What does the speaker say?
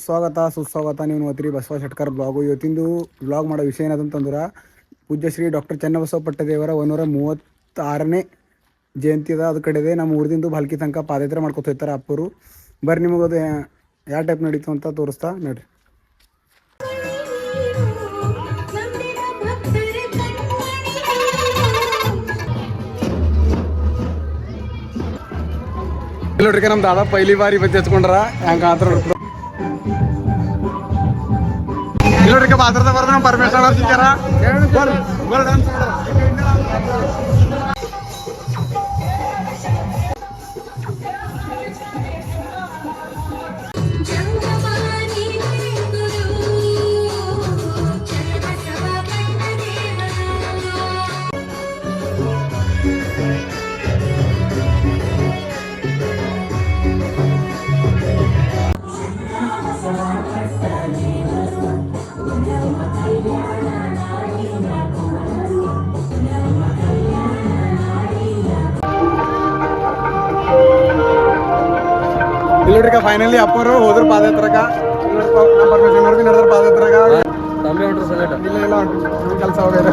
ಸ್ವಾಗತ ಸುಸ್ವಾಗತ. ನೀವು ನೋಡ್ತೀರಿ ಬಸವ ಶೆಟ್ಕರ್ ಬ್ಲಾಗು. ಇವತ್ತಿಂದು ಬ್ಲಾಗ್ ಮಾಡೋ ವಿಷಯ ಏನಂತಂದ್ರೆ ಪೂಜ್ಯ ಶ್ರೀ ಡಾಕ್ಟರ್ ಚನ್ನಬಸವ ಪಟ್ಟದೇವರ 136ನೇ ಜಯಂತಿ ಅದ. ಅದು ಕಡೆದೆ ನಮ್ಮ ಊರದಿಂದ ಭಾಲ್ಕಿ ತನಕ ಪಾದಯಾತ್ರೆ ಮಾಡ್ಕೊತ ಹೋಗ್ತಾರೆ ಅಪ್ಪರು. ಬರ್ರಿ ನಿಮಗೆ ಅದು ಯಾವ ಟೈಪ್ ನಡೀತು ಅಂತ ತೋರಿಸ್ತಾ ನೋಡ್ರಿ. ನೋಡ್ರಿ ನಮ್ಮ ದಾದಾ ಪೈಲಿ ಬಾರಿ ಬತ್ತಿ ಹಚ್ಕೊಂಡ್ರ ಹೆಂಗ ಅಂತ ನೋಡ್ರಿ ಬಾದ್ರದ ಬರ್ದ ನಮ್ಮ ಪರಮೇಶ್ವರ ಸಿಕ್ಕ್ಯಾರ. ಇಲ್ಲೋಡ್ರಿಕ ಫೈನಲಿ ಅಪ್ಪರು ಹೋದ್ರು ಪಾದಯಾತ್ರಕ. ನಡೆದ್ರ ಪಾದಯಾತ್ರಕ ಇಲ್ಲ ಕೆಲಸ ಹೋಗ್ಯಾರ.